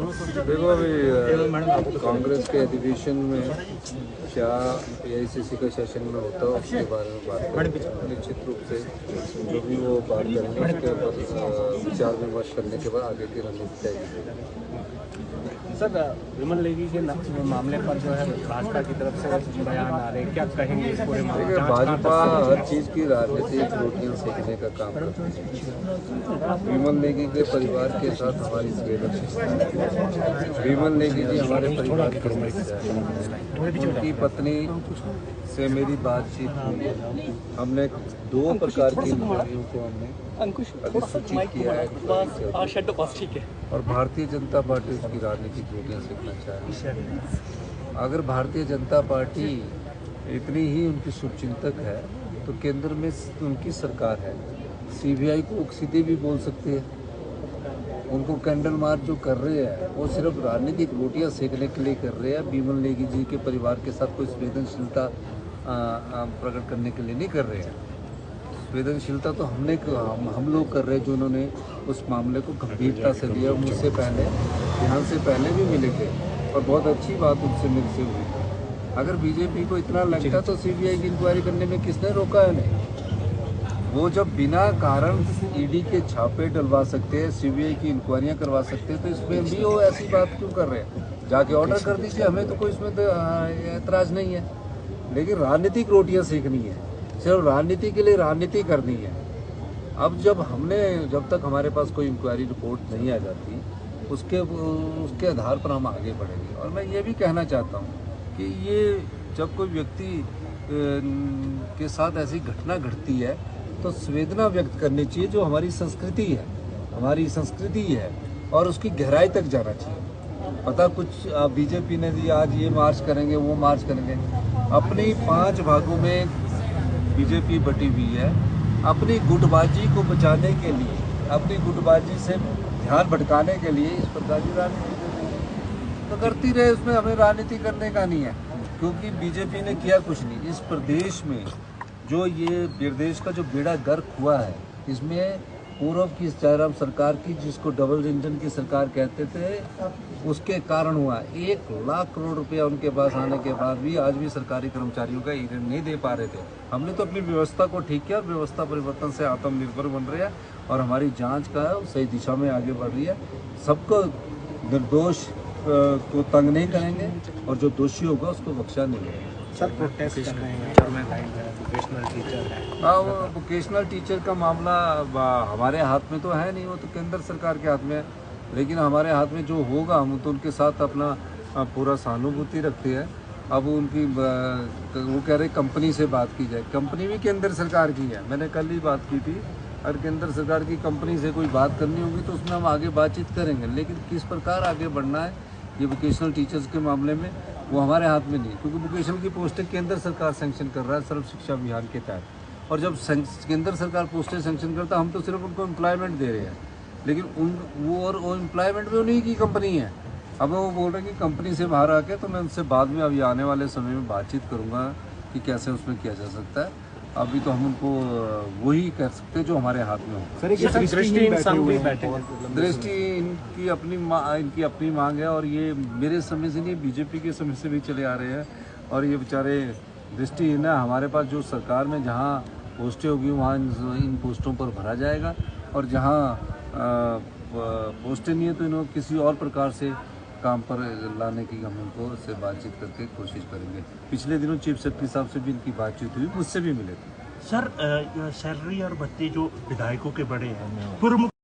देखो अभी कांग्रेस के अधिवेशन में क्या एआईसीसी का सेशन में होता है उसके बारे में बात करेंगे। निश्चित रूप से जो भी वो बात करेंगे उसके ऊपर विचार विमर्श करने के बाद आगे की रणनीति तय की जाएगी। सर, विमल नेगी के मामले पर जो है भाजपा की तरफ से बयान आ रहे, क्या कहेंगे इस पूरे मामले? देखिए, भाजपा हर चीज़ की राजनीतिक रोटियां सेकने का काम करती है। विमल नेगी के परिवार के साथ हमारी संवेदनशीलता है। विमल नेगी जी हमारे परिवार के सदस्य हैं। उनकी पत्नी से मेरी बातचीत हुई है। हमने 2 प्रकार की बीमारियों को हमने अधिसूचित किया है और भारतीय जनता पार्टी उसकी राजनीतिक रोटियां सेकना चाहे। अगर भारतीय जनता पार्टी इतनी ही उनकी शुभचिंतक है तो केंद्र में उनकी सरकार है। सीबीआई को सीधे भी बोल सकते हैं। उनको कैंडल मार्च जो कर रहे हैं वो सिर्फ राजनीतिक रोटियां सेकने के लिए कर रहे हैं। विमल नेगी जी के परिवार के साथ कोई संवेदनशीलता प्रकट करने के लिए नहीं कर रहे हैं। संवेदनशीलता तो हम लोग कर रहे हैं जो उन्होंने उस मामले को गंभीरता से लिया। मुझसे पहले, ध्यान से पहले भी मिले थे और बहुत अच्छी बात उनसे मेरे से हुई थी। अगर बीजेपी को इतना लगता तो सीबीआई की इंक्वायरी करने में किसने रोका है उन्हें? वो जब बिना कारण ईडी के छापे डलवा सकते हैं, सीबीआई की इंक्वायरियां करवा सकते हैं, तो इसमें भी वो ऐसी बात क्यों कर रहे हैं? जाके ऑर्डर कर दीजिए, हमें तो कोई इसमें एतराज़ नहीं है। लेकिन राजनीतिक रोटियां सेकनी है, सिर्फ राजनीति के लिए राजनीति करनी है। अब जब तक हमारे पास कोई इंक्वायरी रिपोर्ट नहीं आ जाती उसके आधार पर हम आगे बढ़ेंगे। और मैं ये भी कहना चाहता हूँ कि ये जब कोई व्यक्ति के साथ ऐसी घटना घटती है तो संवेदना व्यक्त करनी चाहिए, जो हमारी संस्कृति है और उसकी गहराई तक जाना चाहिए। पता कुछ बीजेपी ने दी, आज ये मार्च करेंगे, वो मार्च करेंगे। अपनी 5 भागों में बीजेपी बटी हुई है। अपनी गुटबाजी को बचाने के लिए, अपनी गुटबाजी से ध्यान भटकाने के लिए इस प्रकार की राजनीति तो करती रहे। उसमें हमें राजनीति करने का नहीं है, क्योंकि बीजेपी ने किया कुछ नहीं। इस प्रदेश में जो ये प्रदेश का जो बेड़ा गर्क हुआ है, इसमें पूर्व की जयराम सरकार की, जिसको डबल इंजन की सरकार कहते थे, उसके कारण हुआ। 1 लाख करोड़ रुपया उनके पास आने के बाद भी आज भी सरकारी कर्मचारियों का ईंधन नहीं दे पा रहे थे। हमने तो अपनी व्यवस्था को ठीक किया और व्यवस्था परिवर्तन से आत्मनिर्भर बन रहे हैं और हमारी जांच का सही दिशा में आगे बढ़ रही है। सबको निर्दोष को तंग नहीं करेंगे और जो दोषी होगा उसको बख्शा नहीं मिलेगा। सर, प्रोटेस्ट कर रहे हैं, वोकेशनल टीचर है। हाँ, वो वोकेशनल टीचर का मामला हमारे हाथ में तो है नहीं, वो तो केंद्र सरकार के हाथ में है। लेकिन हमारे हाथ में जो होगा हम तो उनके साथ अपना पूरा सहानुभूति रखते हैं। अब उनकी वो कह रहे कंपनी से बात की जाए। कंपनी भी केंद्र सरकार की है, मैंने कल ही बात की थी। और केंद्र सरकार की कंपनी से कोई बात करनी होगी तो उसमें हम आगे बातचीत करेंगे। लेकिन किस प्रकार आगे बढ़ना है ये वोकेशनल टीचर्स के मामले में, वो हमारे हाथ में नहीं, क्योंकि वोकेशनल की पोस्टें केंद्र सरकार सैंक्शन कर रहा है सर्व शिक्षा अभियान के तहत। और जब केंद्र सरकार पोस्टें सैंक्शन करता है, हम तो सिर्फ उनको एम्प्लॉयमेंट दे रहे हैं। लेकिन वो एम्प्लॉयमेंट भी उन्हीं की कंपनी है। अब वो बोल रहे हैं कि कंपनी से बाहर आके, तो मैं उनसे बाद में अभी आने वाले समय में बातचीत करूँगा कि कैसे उसमें किया जा सकता है। अभी तो हम उनको वही कर सकते हैं जो हमारे हाथ में हो। दृष्टि इनकी अपनी मांग है और ये मेरे समय से नहीं, बीजेपी के समय से भी चले आ रहे हैं। और ये बेचारे दृष्टिहीन है। हमारे पास जो सरकार में जहाँ पोस्टें होगी वहाँ इन पोस्टों पर भरा जाएगा, और जहाँ पोस्टें नहीं है तो इन्होंने किसी और प्रकार से काम पर लाने की हम उनको से बातचीत करके कोशिश करेंगे। पिछले दिनों चीफ सेक्रेटरी साहब से भी इनकी बातचीत हुई, मुझसे भी मिले थे। सर, सैलरी और भत्ते जो विधायकों के बड़े हैं, पूर्व